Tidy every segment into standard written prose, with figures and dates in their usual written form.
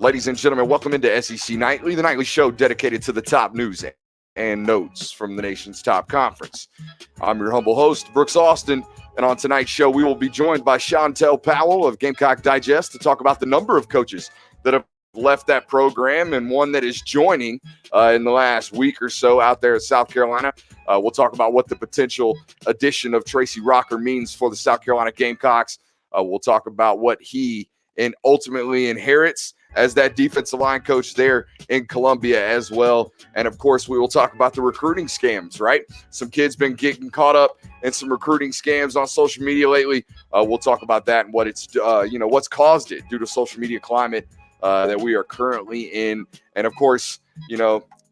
Ladies and gentlemen, welcome into SEC Nightly, the nightly show dedicated to the top news and notes from the nation's top conference. I'm your humble host, Brooks Austin, and on tonight's show, we will be joined by Chantel Powell of Gamecock Digest to talk about the number of coaches that have left that program and one that is joining in the last week or so out there at South Carolina. We'll talk about what the potential addition of Tracy Rocker means for the South Carolina Gamecocks. We'll talk about what he ultimately inherits as that defensive line coach there in Columbia as well. And of course, we will talk about the recruiting scams, right? Some kids been getting caught up in some recruiting scams on social media lately. We'll talk about that and what it's, what's caused it due to social media climate that we are currently in. And of course,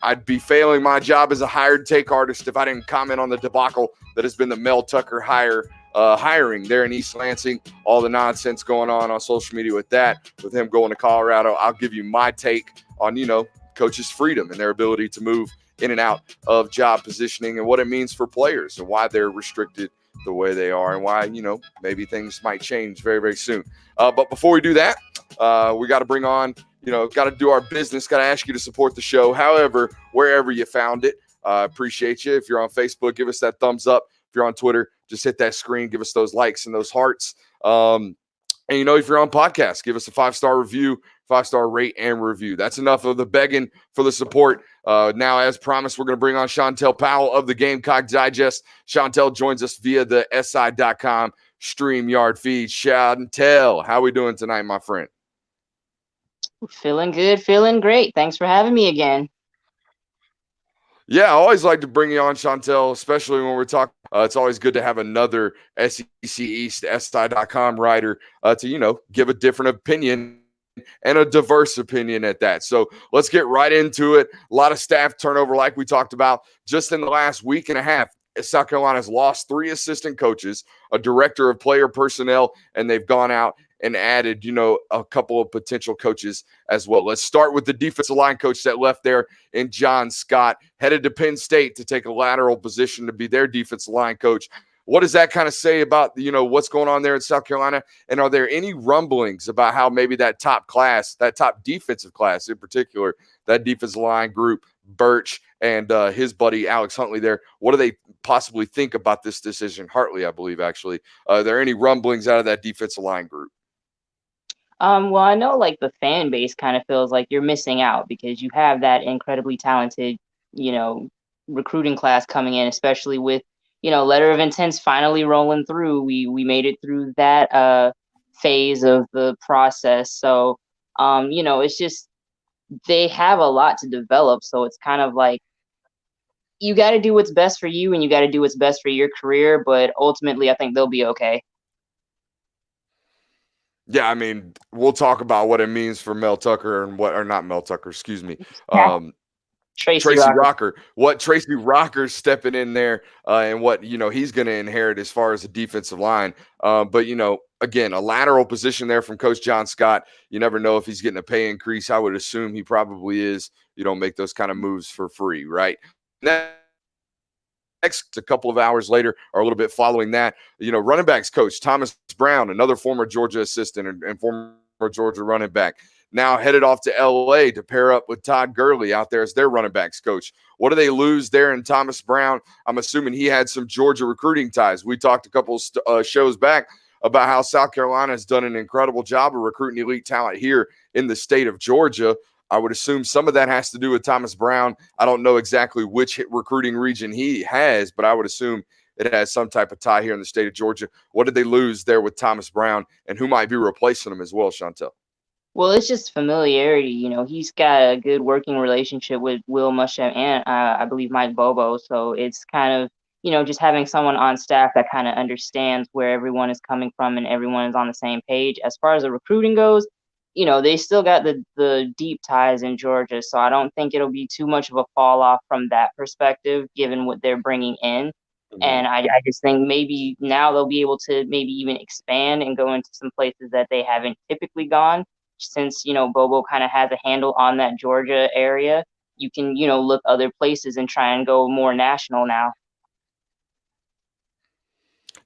I'd be failing my job as a hired take artist if I didn't comment on the debacle that has been the Mel Tucker hiring there in East Lansing, all the nonsense going on social media with that, with him going to Colorado. I'll give you my take on, coaches' freedom and their ability to move in and out of job positioning and what it means for players and why they're restricted the way they are and why, maybe things might change very, very soon. But before we do that, we got to bring on, got to do our business, got to ask you to support the show. However, wherever you found it, appreciate you. If you're on Facebook, give us that thumbs up. If you're on Twitter, just hit that screen, give us those likes and those hearts. And, if you're on podcast, give us a 5-star review, 5-star rate and review. That's enough of the begging for the support. Now, as promised, we're going to bring on Chantel Powell of the Gamecock Digest. Chantel joins us via the SI.com StreamYard feed. Chantel, how are we doing tonight, my friend? Feeling good, feeling great. Thanks for having me again. Yeah, I always like to bring you on, Chantel, especially when we're talking. It's always good to have another SEC East, SI.com writer to, give a different opinion and a diverse opinion at that. So let's get right into it. A lot of staff turnover, like we talked about, just in the last week and a half. South Carolina's lost 3 assistant coaches, a director of player personnel, and they've gone out and added, a couple of potential coaches as well. Let's start with the defensive line coach that left there in John Scott, headed to Penn State to take a lateral position to be their defensive line coach. What does that kind of say about, what's going on there in South Carolina? And are there any rumblings about how maybe that top defensive class in particular, that defensive line group, Birch and his buddy Alex Huntley there, what do they possibly think about this decision? Hartley, I believe, actually. Are there any rumblings out of that defensive line group? Well, I know the fan base kind of feels like you're missing out because you have that incredibly talented, recruiting class coming in, especially with, letter of intents finally rolling through. We made it through that phase of the process. So, it's just they have a lot to develop. So it's kind of like you got to do what's best for you and you got to do what's best for your career. But ultimately, I think they'll be okay. Yeah, I mean, we'll talk about what it means for Mel Tucker and not Mel Tucker, excuse me. Tracy Rocker. What Tracy Rocker's stepping in there and what, he's going to inherit as far as the defensive line. But, again, a lateral position there from Coach John Scott. You never know if he's getting a pay increase. I would assume he probably is. You don't make those kind of moves for free, right? Next, a couple of hours later, or a little bit following that, running backs coach Thomas Brown, another former Georgia assistant and former Georgia running back, now headed off to L.A. to pair up with Todd Gurley out there as their running backs coach. What do they lose there in Thomas Brown? I'm assuming he had some Georgia recruiting ties. We talked a couple shows back about how South Carolina has done an incredible job of recruiting elite talent here in the state of Georgia. I would assume some of that has to do with Thomas Brown. I don't know exactly which recruiting region he has, but I would assume it has some type of tie here in the state of Georgia. What did they lose there with Thomas Brown, and who might be replacing him as well, Chantel? Well, it's just familiarity. He's got a good working relationship with Will Muschamp and I believe Mike Bobo. So it's kind of, just having someone on staff that kind of understands where everyone is coming from and everyone is on the same page. As far as the recruiting goes, they still got the deep ties in Georgia. So I don't think it'll be too much of a fall off from that perspective, given what they're bringing in. And I just think maybe now they'll be able to maybe even expand and go into some places that they haven't typically gone. Since, Bobo kind of has a handle on that Georgia area, you can, look other places and try and go more national now.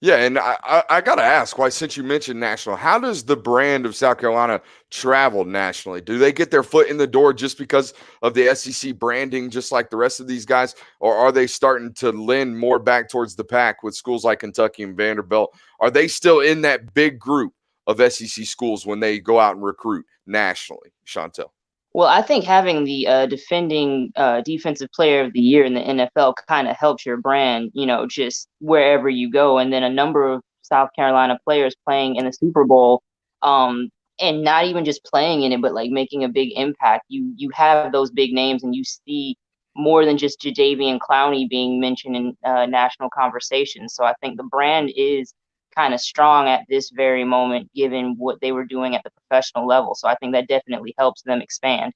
Yeah, and I got to ask, why, since you mentioned national, how does the brand of South Carolina travel nationally? Do they get their foot in the door just because of the SEC branding, just like the rest of these guys, or are they starting to lend more back towards the pack with schools like Kentucky and Vanderbilt? Are they still in that big group of SEC schools when they go out and recruit nationally, Chantel? Well, I think having the defending defensive player of the year in the NFL kind of helps your brand, just wherever you go. And then a number of South Carolina players playing in the Super Bowl, um, and not even just playing in it, but like making a big impact. You have those big names, and you see more than just Jadeveon Clowney being mentioned in national conversations. So I think the brand is kind of strong at this very moment, given what they were doing at the professional level. So I think that definitely helps them expand.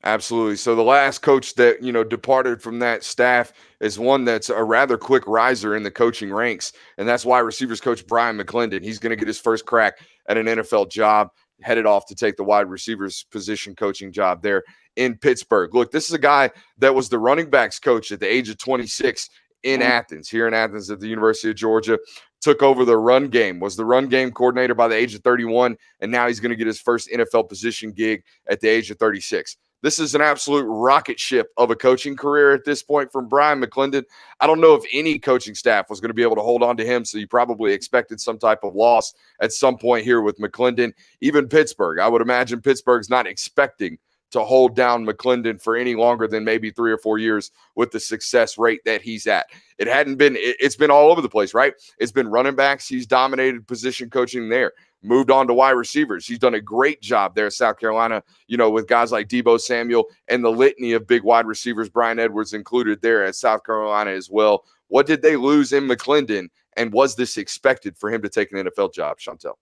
Absolutely. So the last coach that, departed from that staff is one that's a rather quick riser in the coaching ranks, and that's wide receivers coach Brian McClendon. He's going to get his first crack at an NFL job, headed off to take the wide receivers position coaching job there in Pittsburgh. Look, this is a guy that was the running backs coach at the age of 26 in Athens, here in Athens at the University of Georgia. Took over the run game, was the run game coordinator by the age of 31, and now he's going to get his first NFL position gig at the age of 36. This is an absolute rocket ship of a coaching career at this point from Brian McClendon. I don't know if any coaching staff was going to be able to hold on to him, so you probably expected some type of loss at some point here with McClendon. Even Pittsburgh, I would imagine Pittsburgh's not expecting to hold down McClendon for any longer than maybe 3 or 4 years with the success rate that he's at. It's been all over the place, right? It's been running backs. He's dominated position coaching there. Moved on to wide receivers. He's done a great job there at South Carolina, with guys like Deebo Samuel and the litany of big wide receivers, Brian Edwards included there at South Carolina as well. What did they lose in McClendon, and was this expected for him to take an NFL job, Chantel?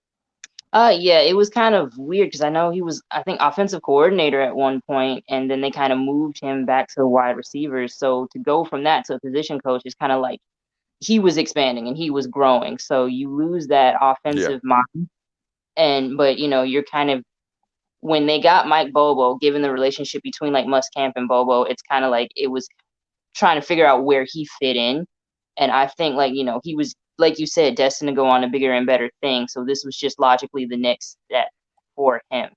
Yeah, it was kind of weird because I know he was, I think, offensive coordinator at one point, and then they kind of moved him back to the wide receivers. So to go from that to a position coach is kind of like he was expanding and he was growing. So you lose that Yeah. offensive mind. But you're kind of, when they got Mike Bobo, given the relationship between like Muscamp and Bobo, it's kind of like it was trying to figure out where he fit in. And I think like, he was, like you said, destined to go on to bigger and better things. So this was just logically the next step for him.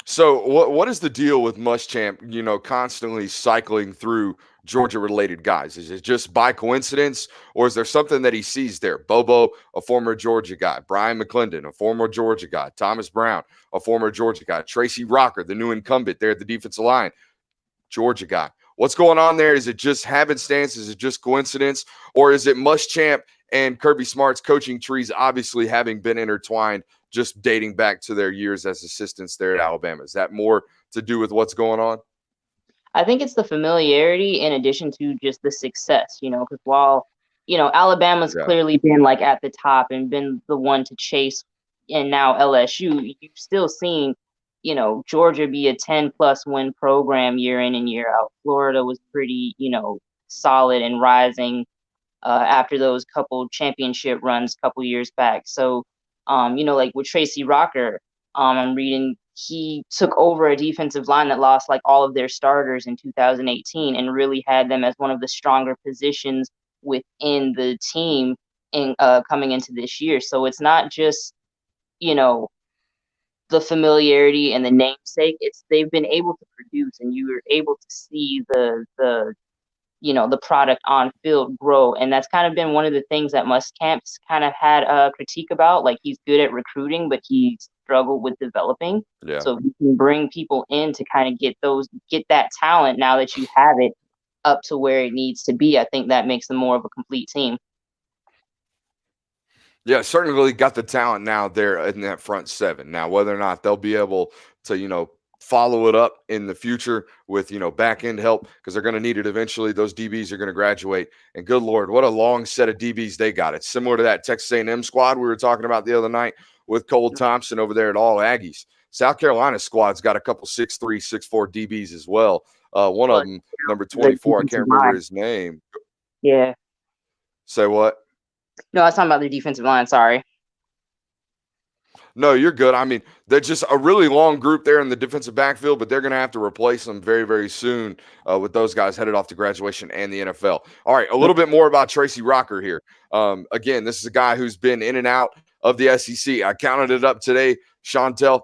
So what is the deal with Muschamp, constantly cycling through Georgia-related guys? Is it just by coincidence, or is there something that he sees there? Bobo, a former Georgia guy. Brian McClendon, a former Georgia guy. Thomas Brown, a former Georgia guy. Tracy Rocker, the new incumbent there at the defensive line, Georgia guy. What's going on there? Is it just happenstance? Is it just coincidence? Or is it Muschamp and Kirby Smart's coaching trees obviously having been intertwined, just dating back to their years as assistants there at Alabama? Is that more to do with what's going on? I think it's the familiarity in addition to just the success, because while, Alabama's Yeah. clearly been like at the top and been the one to chase, and now LSU, you've still seen, Georgia be a 10+ win program year in and year out. Florida was pretty, solid and rising after those couple championship runs a couple years back. So, like with Tracy Rocker, I'm reading he took over a defensive line that lost like all of their starters in 2018 and really had them as one of the stronger positions within the team in coming into this year. So it's not just, you know, the familiarity and the namesake. It's they've been able to produce, and you are able to see the product on field grow. And that's kind of been one of the things that Muskamp's kind of had a critique about. Like he's good at recruiting, but he's struggled with developing. Yeah. So if you can bring people in to kind of get that talent now that you have it up to where it needs to be, I think that makes them more of a complete team. Yeah, certainly got the talent now there in that front seven. Now, whether or not they'll be able to, follow it up in the future with, back end help, because they're going to need it eventually. Those DBs are going to graduate. And good Lord, what a long set of DBs they got. It's similar to that Texas A&M squad we were talking about the other night with Cole Thompson over there at All Aggies. South Carolina squad's got a couple 6'3", 6'4" DBs as well. One of them, number 24, I can't remember his name. Yeah. Say what? No, I was talking about the defensive line. Sorry. No, you're good. I mean, they're just a really long group there in the defensive backfield, but they're going to have to replace them very, very soon with those guys headed off to graduation and the NFL. All right, a little bit more about Tracy Rocker here. Again, this is a guy who's been in and out of the SEC. I counted it up today, Chantel.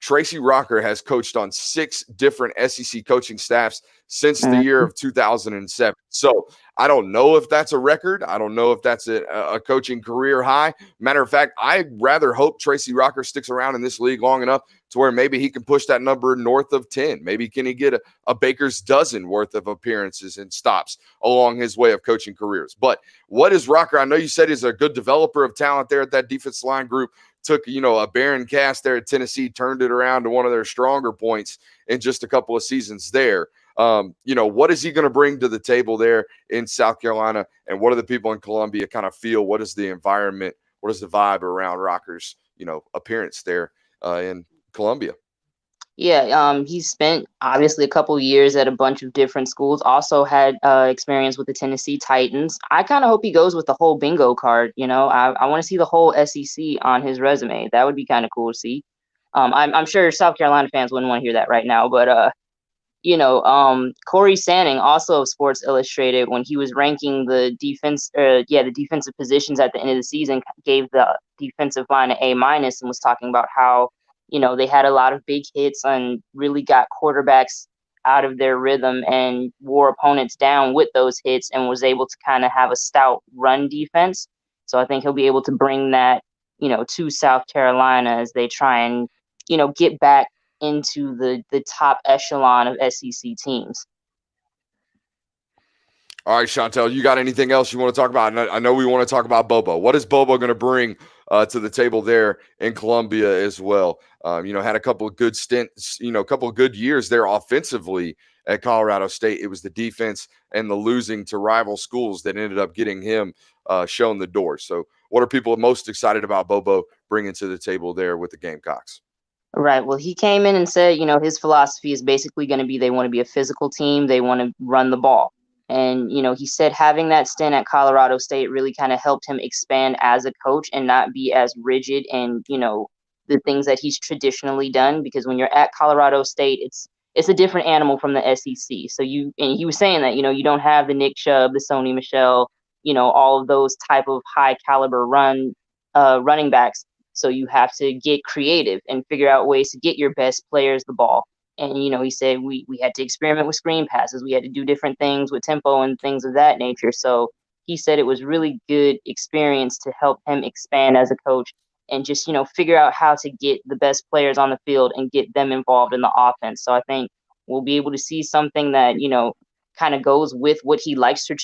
Tracy Rocker has coached on 6 different SEC coaching staffs since the year of 2007. So I don't know if that's a record. I don't know if that's a coaching career high. Matter of fact, I'd rather hope Tracy Rocker sticks around in this league long enough to where maybe he can push that number north of 10. Maybe can he get a baker's dozen worth of appearances and stops along his way of coaching careers. But what is Rocker? I know you said he's a good developer of talent there at that defensive line group. Took, a barren cast there at Tennessee, turned it around to one of their stronger points in just a couple of seasons there. What is he going to bring to the table there in South Carolina? And what do the people in Columbia kind of feel? What is the environment? What is the vibe around Rocker's, appearance there in Columbia? Yeah, he's spent obviously a couple years at a bunch of different schools. Also had experience with the Tennessee Titans. I kind of hope he goes with the whole bingo card. I want to see the whole SEC on his resume. That would be kind of cool to see. I'm sure South Carolina fans wouldn't want to hear that right now, but Corey Sanning, also of Sports Illustrated, when he was ranking the defensive positions at the end of the season, gave the defensive line an A- and was talking about how they had a lot of big hits and really got quarterbacks out of their rhythm and wore opponents down with those hits and was able to kind of have a stout run defense. So I think he'll be able to bring that, to South Carolina as they try and, get back into the top echelon of SEC teams. All right, Chantel, you got anything else you want to talk about? I know we want to talk about Bobo. What is Bobo going to bring to the table there in Columbia as well? Had a couple of good stints, a couple of good years there offensively at Colorado State. It was the defense and the losing to rival schools that ended up getting him shown the door. So what are people most excited about Bobo bringing to the table there with the Gamecocks? Right. Well, he came in and said, his philosophy is basically going to be they want to be a physical team. They want to run the ball. And, he said having that stint at Colorado State really kind of helped him expand as a coach and not be as rigid and, the things that he's traditionally done. Because when you're at Colorado State, it's a different animal from the SEC. So and he was saying that, you don't have the Nick Chubb, the Sony Michel, all of those type of high caliber running backs. So you have to get creative and figure out ways to get your best players the ball. And, he said we had to experiment with screen passes. We had to do different things with tempo and things of that nature. So he said it was really good experience to help him expand as a coach and just, figure out how to get the best players on the field and get them involved in the offense. So I think we'll be able to see something that, kind of goes with what he likes to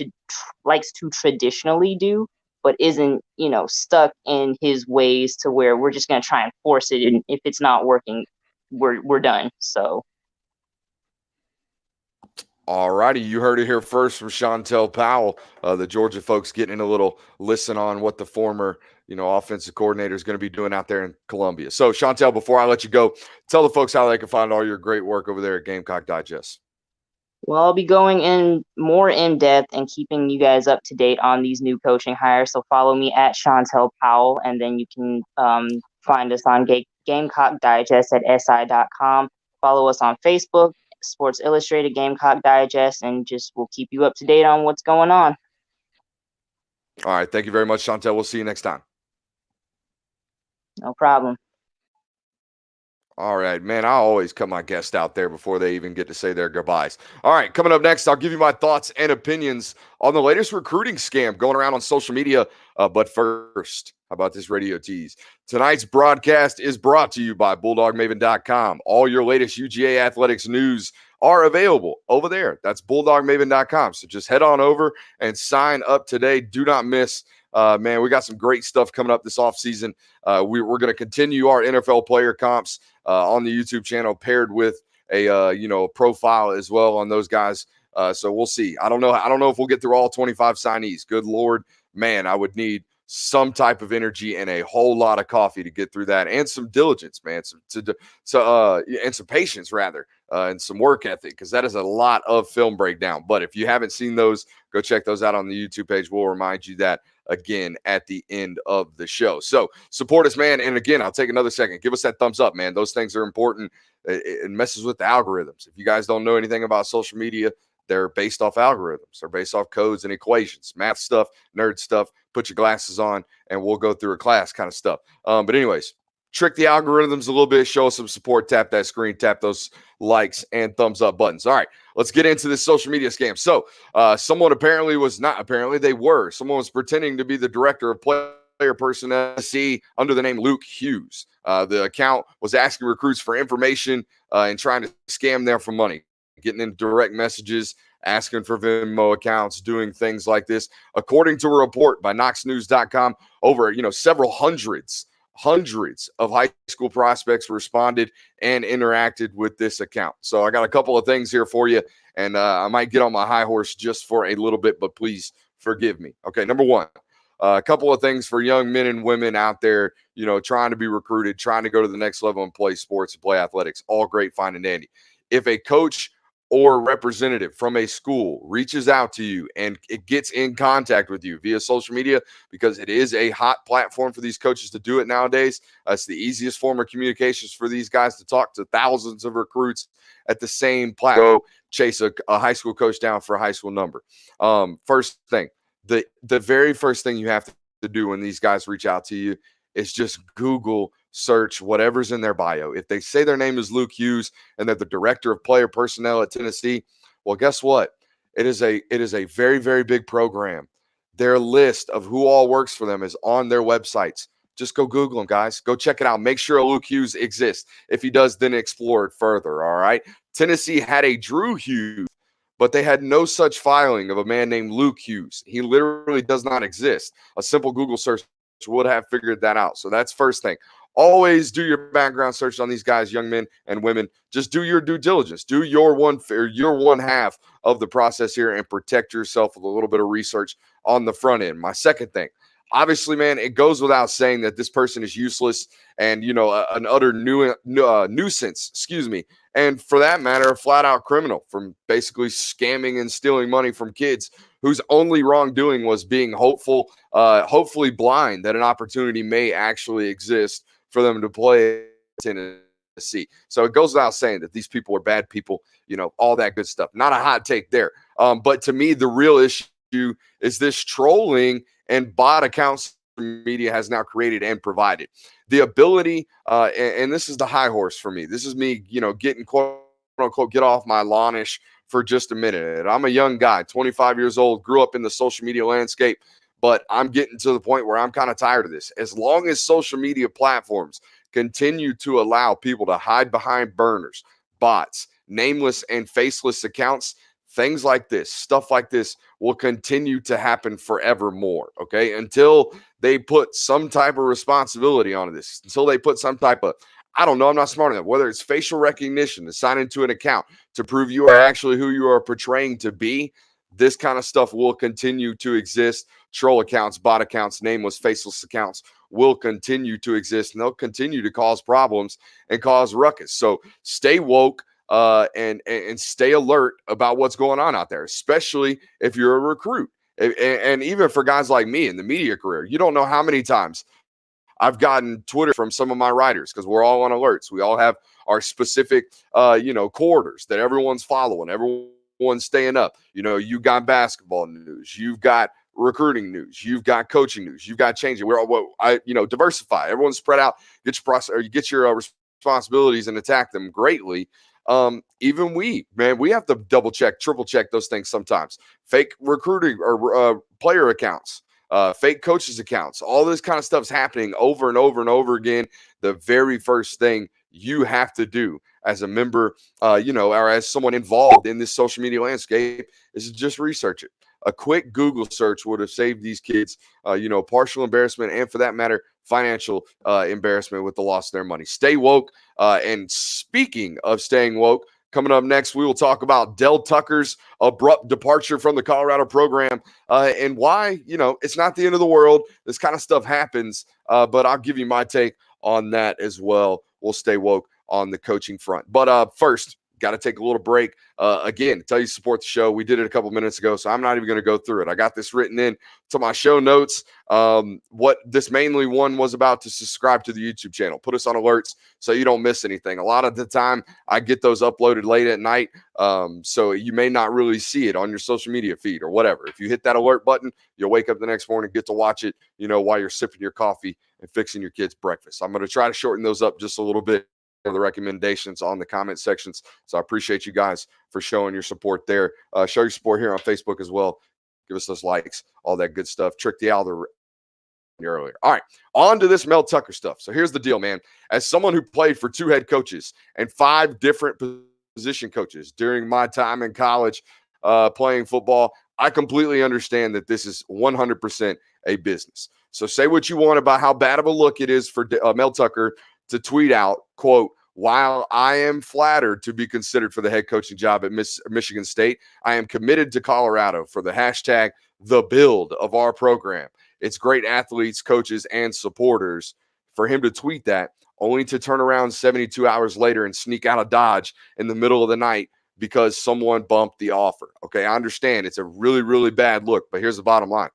traditionally do, but isn't, stuck in his ways to where we're just going to try and force it. And if it's not working, we're done. So. All righty, you heard it here first from Chantel Powell, the Georgia folks getting a little listen on what the former, offensive coordinator is going to be doing out there in Columbia. So, Chantel, before I let you go, tell the folks how they can find all your great work over there at Gamecock Digest. Well, I'll be going in more in depth and keeping you guys up to date on these new coaching hires. So follow me at Chantel Powell, and then you can find us on Gamecock Digest at si.com. Follow us on Facebook, Sports Illustrated Gamecock Digest, and we'll keep you up to date on what's going on. All right. Thank you very much, Chantel. We'll see you next time. No problem. All right, man, I always cut my guests out there before they even get to say their goodbyes. All right, coming up next, I'll give you my thoughts and opinions on the latest recruiting scam going around on social media. But first, how about this radio tease? Tonight's broadcast is brought to you by BulldogMaven.com. All your latest UGA athletics news are available over there. That's BulldogMaven.com. So just head on over and sign up today. Do not miss. Man, we got some great stuff coming up this offseason. We're going to continue our NFL player comps on the YouTube channel, paired with a profile as well on those guys. So we'll see. I don't know if we'll get through all 25 signees. Good Lord, man, I would need some type of energy and a whole lot of coffee to get through that, and some diligence, man, and some patience rather, and some work ethic, because that is a lot of film breakdown. But if you haven't seen those, go check those out on the YouTube page. We'll remind you that again at the end of the show. So support us, man. And again, I'll take another second. Give us that thumbs up, man. Those things are important. It messes with the algorithms. If you guys don't know anything about social media, they're based off algorithms. They're based off codes and equations, math stuff, nerd stuff. Put your glasses on and we'll go through a class kind of stuff. But anyways, trick the algorithms a little bit, show us some support, tap that screen, tap those likes and thumbs up buttons. All right, let's get into this social media scam. So someone was pretending to be the director of player personnel under the name Luke Hughes. The account was asking recruits for information and trying to scam them for money, getting in direct messages, asking for Venmo accounts, doing things like this. According to a report by KnoxNews.com, over several hundreds of high school prospects responded and interacted with this account. So I got a couple of things here for you, and I might get on my high horse just for a little bit, but please forgive me. Okay, number one, a couple of things for young men and women out there, trying to be recruited, trying to go to the next level and play sports and play athletics. All great, fine, and dandy. If a coach or representative from a school reaches out to you and it gets in contact with you via social media, because it is a hot platform for these coaches to do it nowadays. It's the easiest form of communications for these guys to talk to thousands of recruits at the same platform. Go chase a high school coach down for a high school number. First thing, the very first thing you have to do when these guys reach out to you is just Google search whatever's in their bio. If they say their name is Luke Hughes and they're the director of player personnel at Tennessee, well, guess what? It is a very, very big program. Their list of who all works for them is on their websites. Just go Google them, guys. Go check it out. Make sure Luke Hughes exists. If he does, then explore it further, all right? Tennessee had a Drew Hughes, but they had no such filing of a man named Luke Hughes. He literally does not exist. A simple Google search would have figured that out. So that's first thing. Always do your background search on these guys, young men and women. Just do your due diligence. Do your one half of the process here and protect yourself with a little bit of research on the front end. My second thing, obviously, man, it goes without saying that this person is useless and, an utter nuisance, and for that matter, a flat-out criminal from basically scamming and stealing money from kids whose only wrongdoing was being hopefully blind that an opportunity may actually exist for them to play Tennessee. So it goes without saying that these people are bad people, all that good stuff. Not a hot take there. But to me, the real issue is this trolling and bot accounts media has now created and provided. The ability, and this is the high horse for me. This is me, getting quote unquote, get off my lawnish for just a minute. I'm a young guy, 25 years old, grew up in the social media landscape, but I'm getting to the point where I'm kind of tired of this. As long as social media platforms continue to allow people to hide behind burners, bots, nameless and faceless accounts, things like this, stuff like this will continue to happen forevermore, okay? Until they put some type of responsibility on this, until they put some type of, I don't know, I'm not smart enough, whether it's facial recognition to sign into an account to prove you are actually who you are portraying to be, this kind of stuff will continue to exist. Troll accounts, bot accounts, nameless, faceless accounts will continue to exist, and they'll continue to cause problems and cause ruckus. So stay woke and stay alert about what's going on out there, especially if you're a recruit. And even for guys like me in the media career, you don't know how many times I've gotten Twitter from some of my writers, because we're all on alerts. We all have our specific, quarters that everyone's following. Everyone's staying up. You got basketball news. You've got recruiting news. You've got coaching news. You've got changing. We're all, diversify. Everyone's spread out. Get your responsibilities and attack them greatly. Even we have to double check, triple check those things sometimes. Fake recruiting or player accounts. Fake coaches accounts, all this kind of stuff's happening over and over and over again. The very first thing you have to do as a member, or as someone involved in this social media landscape is to just research it. A quick Google search would have saved these kids, partial embarrassment and, for that matter, financial embarrassment with the loss of their money. Stay woke. And speaking of staying woke, Coming up next, we will talk about Del Tucker's abrupt departure from the Colorado program and why, it's not the end of the world. This kind of stuff happens, but I'll give you my take on that as well. We'll stay woke on the coaching front. But first, got to take a little break. Again, tell you to support the show. We did it a couple minutes ago, so I'm not even going to go through it. I got this written in to my show notes. What this mainly one was about to subscribe to the YouTube channel. Put us on alerts so you don't miss anything. A lot of the time, I get those uploaded late at night, so you may not really see it on your social media feed or whatever. If you hit that alert button, you'll wake up the next morning, get to watch it, while you're sipping your coffee and fixing your kids' breakfast. I'm going to try to shorten those up just a little bit. The recommendations on the comment sections. So I appreciate you guys for showing your support there. Show your support here on Facebook as well. Give us those likes, all that good stuff. Trick the Owl earlier. All right, on to this Mel Tucker stuff. So here's the deal, man. As someone who played for 2 head coaches and 5 different position coaches during my time in college playing football, I completely understand that this is 100% a business. So say what you want about how bad of a look it is for Mel Tucker to tweet out, quote, "While I am flattered to be considered for the head coaching job at Michigan State, I am committed to Colorado for the hashtag the build of our program. It's great athletes, coaches, and supporters." For him to tweet that, only to turn around 72 hours later and sneak out of Dodge in the middle of the night because someone bumped the offer. Okay, I understand it's a really, really bad look, but here's the bottom line.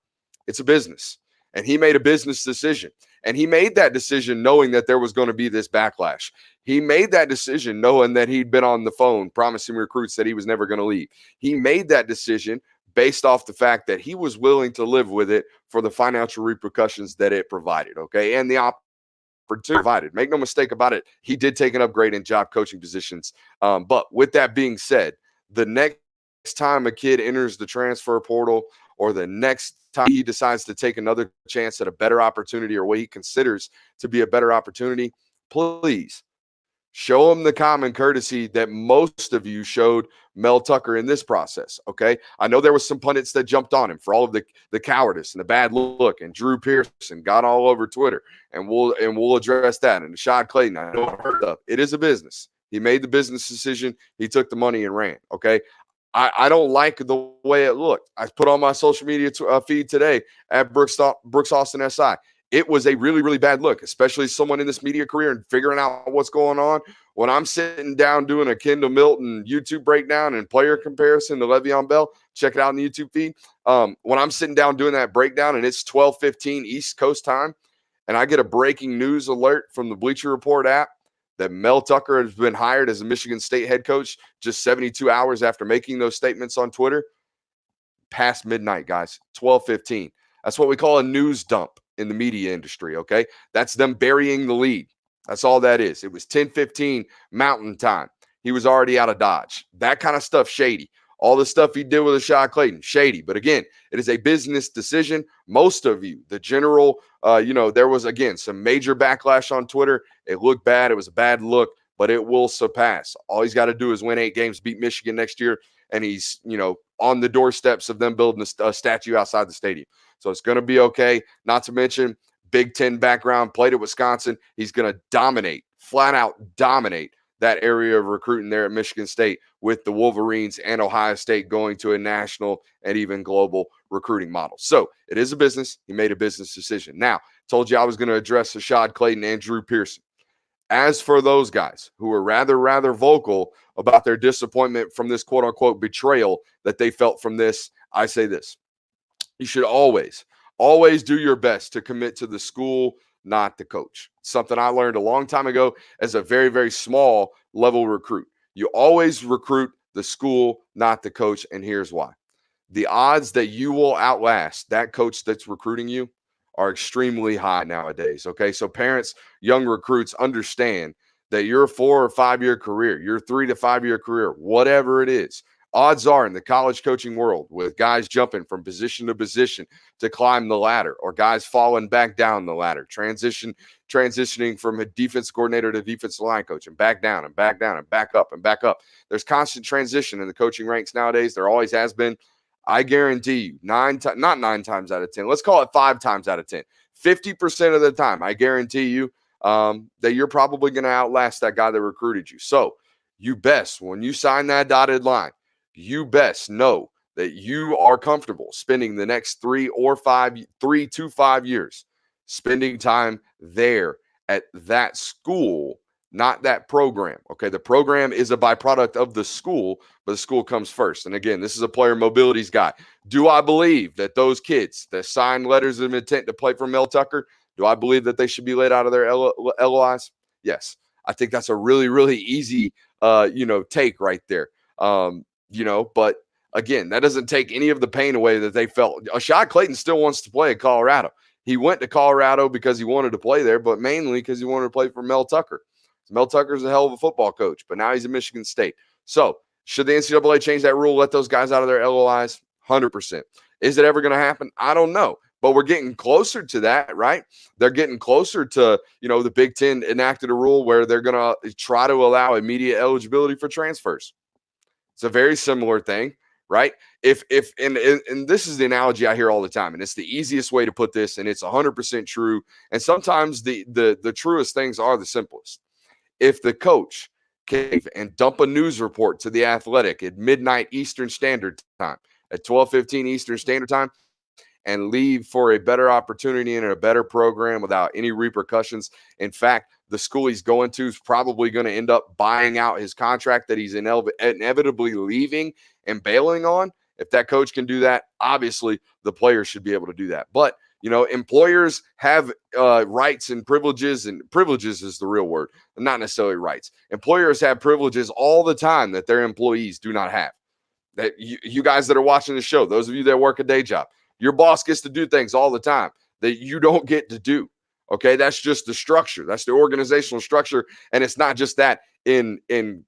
It's a business, and he made a business decision. And he made that decision knowing that there was going to be this backlash. He made that decision knowing that he'd been on the phone promising recruits that he was never going to leave. He made that decision based off the fact that he was willing to live with it for the financial repercussions that it provided, okay, and the opportunity provided. Make no mistake about it, he did take an upgrade in job coaching positions. But with that being said, the next time a kid enters the transfer portal or the next time he decides to take another chance at a better opportunity or what he considers to be a better opportunity, please show him the common courtesy that most of you showed Mel Tucker in this process, okay? I know there was some pundits that jumped on him for all of the cowardice and the bad look, and Drew Pearson got all over Twitter, and we'll address that. And Rashad Clayton, I know I heard of. It is a business. He made the business decision. He took the money and ran, okay? I don't like the way it looked. I put on my social media feed today at Brooks Austin SI. It was a really, really bad look, especially someone in this media career and figuring out what's going on. When I'm sitting down doing a Kendall Milton YouTube breakdown and player comparison to Le'Veon Bell, check it out in the YouTube feed. When I'm sitting down doing that breakdown and it's 12:15 East Coast time, and I get a breaking news alert from the Bleacher Report app that Mel Tucker has been hired as a Michigan State head coach just 72 hours after making those statements on Twitter, past midnight, guys, 12:15. That's what we call a news dump in the media industry, okay? That's them burying the lead. That's all that is. It was 10:15 Mountain Time. He was already out of Dodge. That kind of stuff, shady. All the stuff he did with Rashad Clayton, shady. But again, it is a business decision. Most of you, the general, there was, again, some major backlash on Twitter. It looked bad. It was a bad look, but it will surpass. All he's got to do is win 8 games, beat Michigan next year, and he's, on the doorsteps of them building a statue outside the stadium. So it's going to be okay. Not to mention Big Ten background, played at Wisconsin. He's going to dominate, flat out dominate that area of recruiting there at Michigan State with the Wolverines and Ohio State going to a national and even global recruiting model. So it is a business. He made a business decision. Now, told you I was going to address Rashad Clayton and Drew Pearson. As for those guys who were rather vocal about their disappointment from this quote-unquote betrayal that they felt from this, I say this. You should always do your best to commit to the school, not the coach. Something I learned a long time ago as a very, very small level recruit. You always recruit the school, not the coach, and here's why. The odds that you will outlast that coach that's recruiting you are extremely high nowadays, okay? So parents, young recruits, understand that your 4 or 5 year career, your 3 to 5 year career, whatever it is, odds are in the college coaching world with guys jumping from position to position to climb the ladder or guys falling back down the ladder, transitioning from a defense coordinator to defensive line coach and back down and back down and back up and back up. There's constant transition in the coaching ranks nowadays. There always has been. I guarantee you, not 9 times out of 10, let's call it 5 times out of 10, 50% of the time, I guarantee you that you're probably going to outlast that guy that recruited you. So you best, when you sign that dotted line, you best know that you are comfortable spending the next 3 to 5 years spending time there at that school, not that program. Okay. The program is a byproduct of the school, but the school comes first. And again, this is a player mobilities guy. Do I believe that those kids that signed letters of intent to play for Mel Tucker, do I believe that they should be laid out of their LOIs? Yes. I think that's a really, really easy, take right there. But again, that doesn't take any of the pain away that they felt. Ashad Clayton still wants to play at Colorado. He went to Colorado because he wanted to play there, but mainly because he wanted to play for Mel Tucker. Mel Tucker's a hell of a football coach, but now he's at Michigan State. So should the NCAA change that rule, let those guys out of their LOIs? 100%. Is it ever going to happen? I don't know. But we're getting closer to that, right? They're getting closer to, the Big Ten enacted a rule where they're going to try to allow immediate eligibility for transfers. It's a very similar thing, right? If this is the analogy I hear all the time, and it's the easiest way to put this, and it's 100% true. And sometimes the truest things are the simplest. If the coach can and dump a news report to The Athletic at midnight Eastern Standard Time, at 12:15 Eastern Standard Time, and leave for a better opportunity and a better program without any repercussions. In fact, the school he's going to is probably going to end up buying out his contract that he's inevitably leaving and bailing on. If that coach can do that, obviously the players should be able to do that. But, employers have rights and privileges is the real word, not necessarily rights. Employers have privileges all the time that their employees do not have. That you guys that are watching the show, those of you that work a day job, your boss gets to do things all the time that you don't get to do. Okay. That's just the structure. That's the organizational structure. And it's not just that in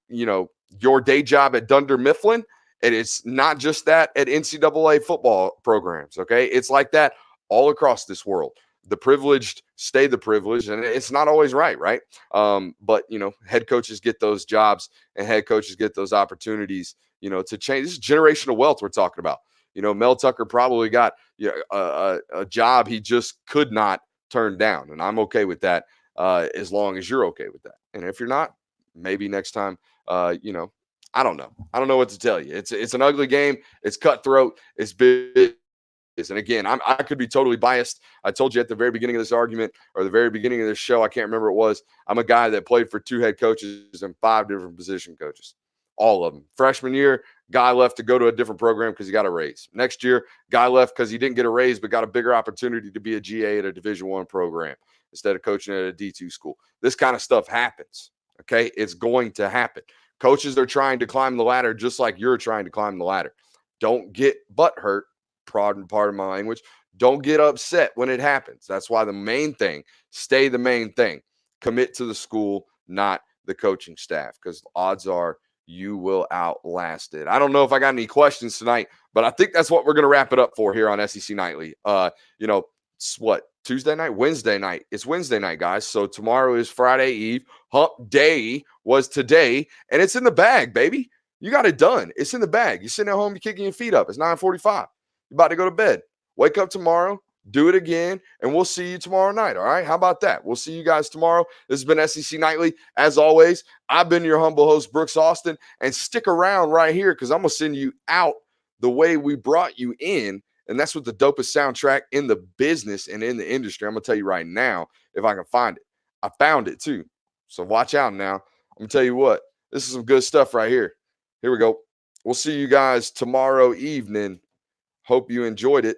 your day job at Dunder Mifflin. And it's not just that at NCAA football programs. Okay. It's like that all across this world. The privileged stay the privileged, and it's not always right. But head coaches get those jobs and head coaches get those opportunities, to change. This is generational wealth we're talking about. Mel Tucker probably got a job he just could not turn down. And I'm okay with that as long as you're okay with that. And if you're not, maybe next time, I don't know. I don't know what to tell you. It's an ugly game. It's cutthroat. It's big. And again, I could be totally biased. I told you at the very beginning of this argument or the very beginning of this show, I can't remember what it was. I'm a guy that played for 2 head coaches and 5 different position coaches. All of them. Freshman year, guy left to go to a different program because he got a raise. Next year, guy left because he didn't get a raise but got a bigger opportunity to be a GA at a Division I program instead of coaching at a D2 school. This kind of stuff happens, okay? It's going to happen. Coaches are trying to climb the ladder just like you're trying to climb the ladder. Don't get butthurt, pardon my language. Don't get upset when it happens. That's why the main thing, stay the main thing. Commit to the school, not the coaching staff, because odds are you will outlast it. I don't know if I got any questions tonight, but I think that's what we're going to wrap it up for here on SEC Nightly. It's what, Tuesday night? Wednesday night. It's Wednesday night, guys. So tomorrow is Friday Eve. Hump Day was today, and it's in the bag, baby. You got it done. It's in the bag. You're sitting at home, you're kicking your feet up. It's 9:45. You're about to go to bed. Wake up tomorrow, do it again, and we'll see you tomorrow night. All right? How about that? We'll see you guys tomorrow. This has been SEC Nightly. As always, I've been your humble host, Brooks Austin, and stick around right here because I'm going to send you out the way we brought you in, and that's with the dopest soundtrack in the business and in the industry. I'm going to tell you right now if I can find it. I found it too, so watch out now. I'm going to tell you what. This is some good stuff right here. Here we go. We'll see you guys tomorrow evening. Hope you enjoyed it.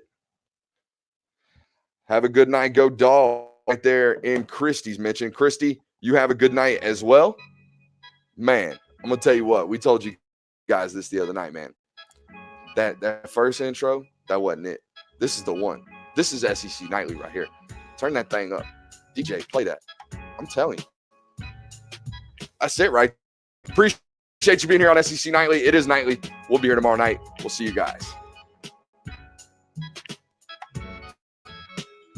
Have a good night. Go Dog right there in Christy's mention. Christy, you have a good night as well. Man, I'm going to tell you what. We told you guys this the other night, man. That first intro, that wasn't it. This is the one. This is SEC Nightly right here. Turn that thing up. DJ, play that. I'm telling you. That's it, right? Appreciate you being here on SEC Nightly. It is nightly. We'll be here tomorrow night. We'll see you guys.